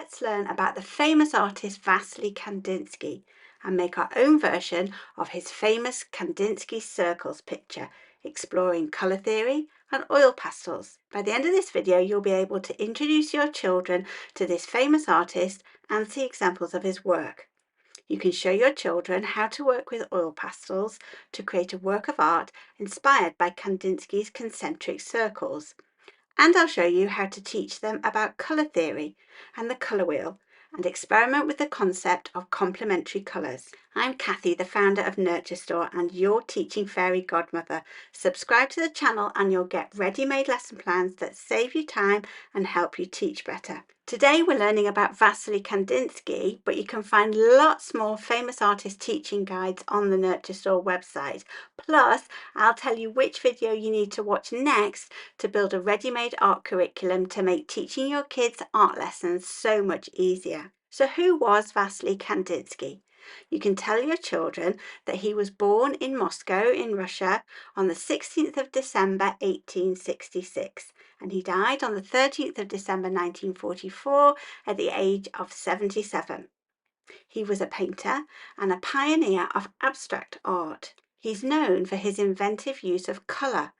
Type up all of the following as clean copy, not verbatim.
Let's learn about the famous artist Wassily Kandinsky and make our own version of his famous Kandinsky Circles picture, exploring colour theory and oil pastels. By the end of this video, you'll be able to introduce your children to this famous artist and see examples of his work. You can show your children how to work with oil pastels to create a work of art inspired by Kandinsky's concentric circles. And I'll show you how to teach them about colour theory and the colour wheel and experiment with the concept of complementary colours. I'm Kathy, the founder of Nurture Store and your teaching fairy godmother. Subscribe to the channel and you'll get ready-made lesson plans that save you time and help you teach better. Today we're learning about Wassily Kandinsky, but you can find lots more famous artist teaching guides on the Nurture Store website. Plus, I'll tell you which video you need to watch next to build a ready-made art curriculum to make teaching your kids art lessons so much easier. So who was Wassily Kandinsky? You can tell your children that he was born in Moscow in Russia on the 16th of December 1866 and he died on the 13th of December 1944 at the age of 77. He was a painter and a pioneer of abstract art. He's known for his inventive use of colour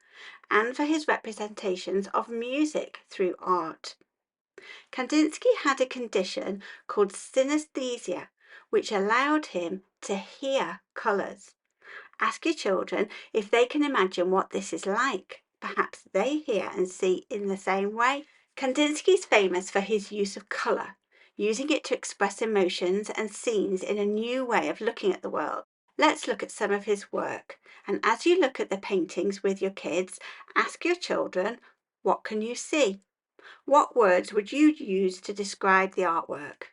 and for his representations of music through art. Kandinsky had a condition called synesthesia, which allowed him to hear colours. Ask your children if they can imagine what this is like. Perhaps they hear and see in the same way. Kandinsky is famous for his use of colour, using it to express emotions and scenes in a new way of looking at the world. Let's look at some of his work. And as you look at the paintings with your kids, ask your children, what can you see? What words would you use to describe the artwork?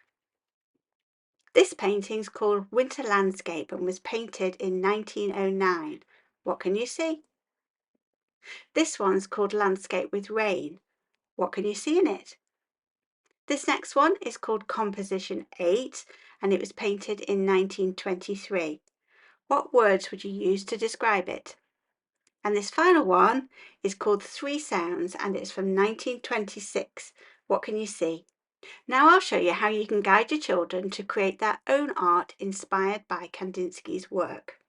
This painting is called Winter Landscape and was painted in 1909. What can you see? This one's called Landscape with Rain. What can you see in it? This next one is called Composition 8 and it was painted in 1923. What words would you use to describe it? And this final one is called Three Sounds and it's from 1926. What can you see? Now I'll show you how you can guide your children to create their own art inspired by Kandinsky's work.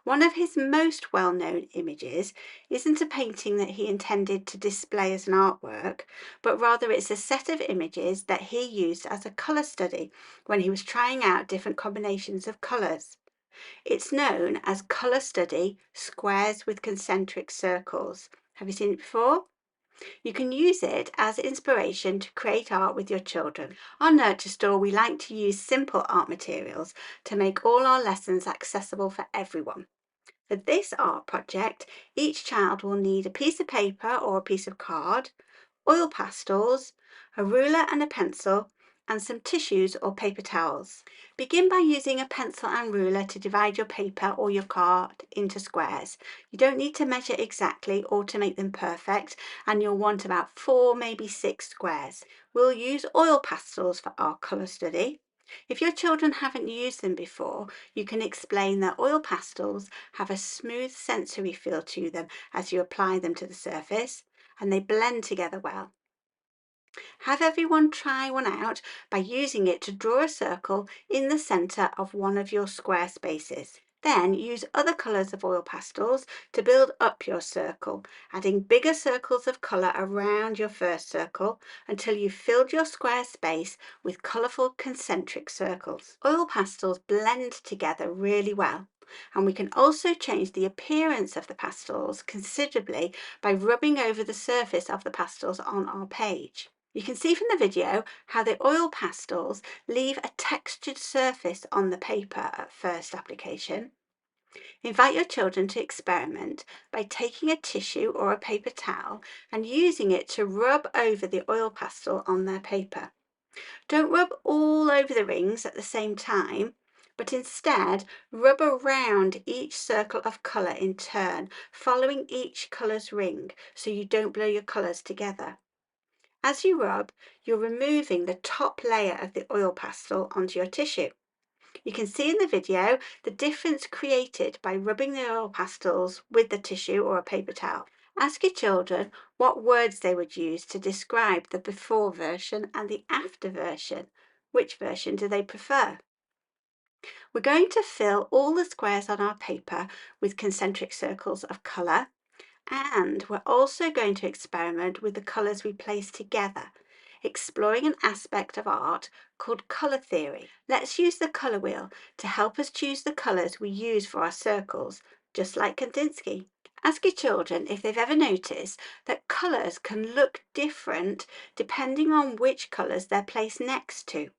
One of his most well-known images isn't a painting that he intended to display as an artwork, but rather it's a set of images that he used as a colour study when he was trying out different combinations of colours. It's known as Colour Study Squares with Concentric Circles. Have you seen it before? You can use it as inspiration to create art with your children. On Nurture Store, we like to use simple art materials to make all our lessons accessible for everyone. For this art project, each child will need a piece of paper or a piece of card, oil pastels, a ruler and a pencil, and some tissues or paper towels. Begin by using a pencil and ruler to divide your paper or your card into squares. You don't need to measure exactly or to make them perfect, and you'll want about 4, maybe 6 squares. We'll use oil pastels for our colour study. If your children haven't used them before, you can explain that oil pastels have a smooth sensory feel to them as you apply them to the surface, and they blend together well. Have everyone try one out by using it to draw a circle in the centre of one of your square spaces. Then use other colours of oil pastels to build up your circle, adding bigger circles of colour around your first circle until you've filled your square space with colourful concentric circles. Oil pastels blend together really well. And we can also change the appearance of the pastels considerably by rubbing over the surface of the pastels on our page. You can see from the video how the oil pastels leave a textured surface on the paper at first application. Invite your children to experiment by taking a tissue or a paper towel and using it to rub over the oil pastel on their paper. Don't rub all over the rings at the same time, but instead rub around each circle of colour in turn, following each colour's ring so you don't blur your colours together. As you rub, you're removing the top layer of the oil pastel onto your tissue. You can see in the video the difference created by rubbing the oil pastels with the tissue or a paper towel. Ask your children what words they would use to describe the before version and the after version. Which version do they prefer? We're going to fill all the squares on our paper with concentric circles of colour, and we're also going to experiment with the colours we place together, exploring an aspect of art called colour theory. Let's use the colour wheel to help us choose the colours we use for our circles, just like Kandinsky. Ask your children if they've ever noticed that colours can look different depending on which colours they're placed next to.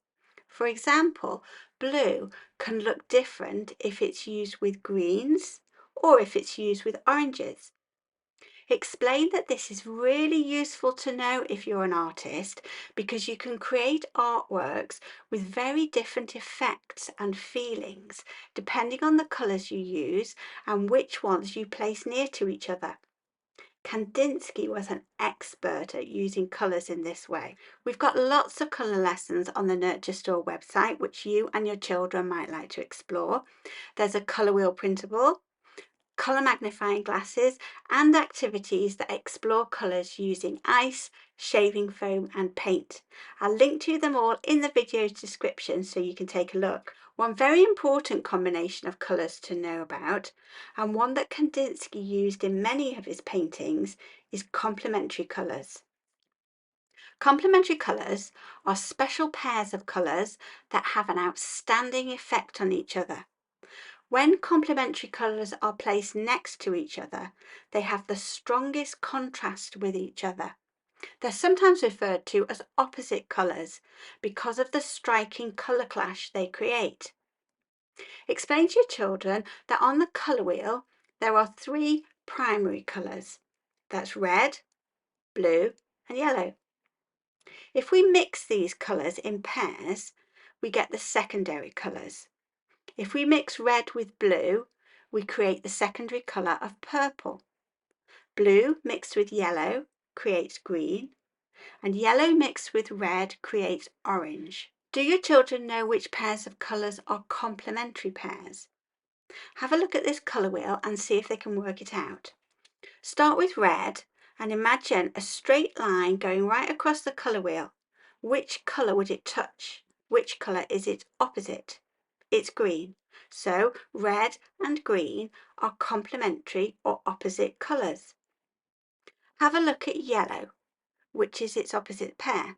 For example, blue can look different if it's used with greens or if it's used with oranges. Explain that this is really useful to know if you're an artist, because you can create artworks with very different effects and feelings depending on the colours you use and which ones you place near to each other. Kandinsky was an expert at using colours in this way. We've got lots of colour lessons on the Nurture Store website which you and your children might like to explore. There's a colour wheel printable, colour magnifying glasses, and activities that explore colours using ice, shaving foam and paint. I'll link to them all in the video's description so you can take a look. One very important combination of colours to know about, and one that Kandinsky used in many of his paintings, is complementary colours. Complementary colours are special pairs of colours that have an outstanding effect on each other. When complementary colours are placed next to each other, they have the strongest contrast with each other. They're sometimes referred to as opposite colours because of the striking colour clash they create. Explain to your children that on the colour wheel there are 3 primary colours. That's red, blue and yellow. If we mix these colours in pairs, we get the secondary colours. If we mix red with blue, we create the secondary colour of purple. Blue mixed with yellow creates green, and yellow mixed with red creates orange. Do your children know which pairs of colours are complementary pairs? Have a look at this colour wheel and see if they can work it out. Start with red and imagine a straight line going right across the colour wheel. Which colour would it touch? Which colour is its opposite? It's green. So red and green are complementary or opposite colours. Have a look at yellow, which is its opposite pair.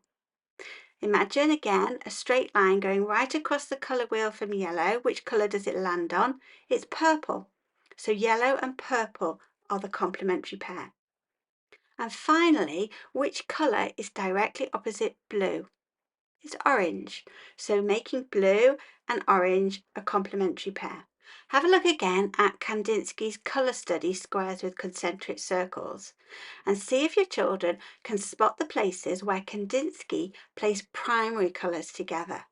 Imagine again a straight line going right across the colour wheel from yellow. Which colour does it land on? It's purple. So yellow and purple are the complementary pair. And finally, which colour is directly opposite blue? It's orange. So making blue and orange a complementary pair. Have a look again at Kandinsky's colour study Squares with Concentric Circles and see if your children can spot the places where Kandinsky placed primary colours together.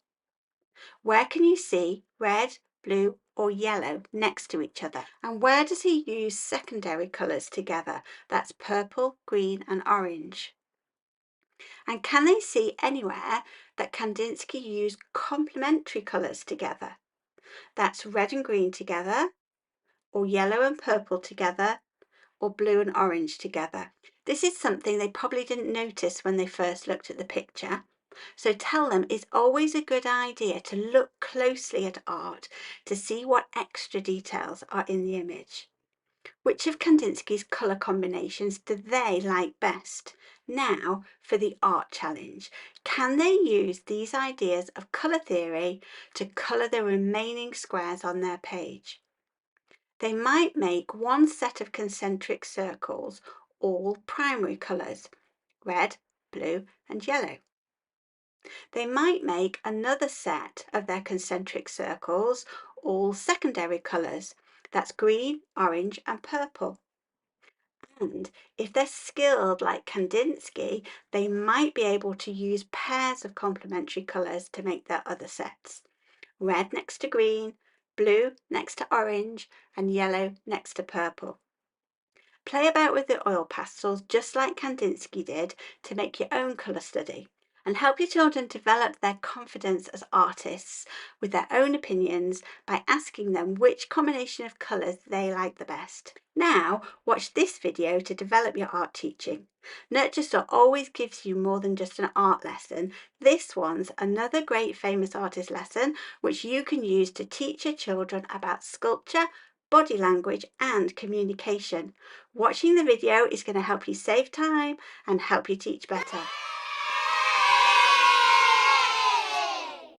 Where can you see red, blue or yellow next to each other? And where does he use secondary colours together? That's purple, green and orange. And can they see anywhere that Kandinsky used complementary colours together? That's red and green together, or yellow and purple together, or blue and orange together. This is something they probably didn't notice when they first looked at the picture. So tell them it's always a good idea to look closely at art to see what extra details are in the image. Which of Kandinsky's colour combinations do they like best? Now for the art challenge. Can they use these ideas of colour theory to colour the remaining squares on their page? They might make one set of concentric circles, all primary colours, red, blue and yellow. They might make another set of their concentric circles, all secondary colours, that's green, orange and purple. And if they're skilled like Kandinsky, they might be able to use pairs of complementary colours to make their other sets. Red next to green, blue next to orange, and yellow next to purple. Play about with the oil pastels just like Kandinsky did to make your own colour study. and help your children develop their confidence as artists with their own opinions by asking them which combination of colours they like the best. Now, watch this video to develop your art teaching. Nurture Store always gives you more than just an art lesson. This one's another great famous artist lesson which you can use to teach your children about sculpture, body language and communication. Watching the video is going to help you save time and help you teach better.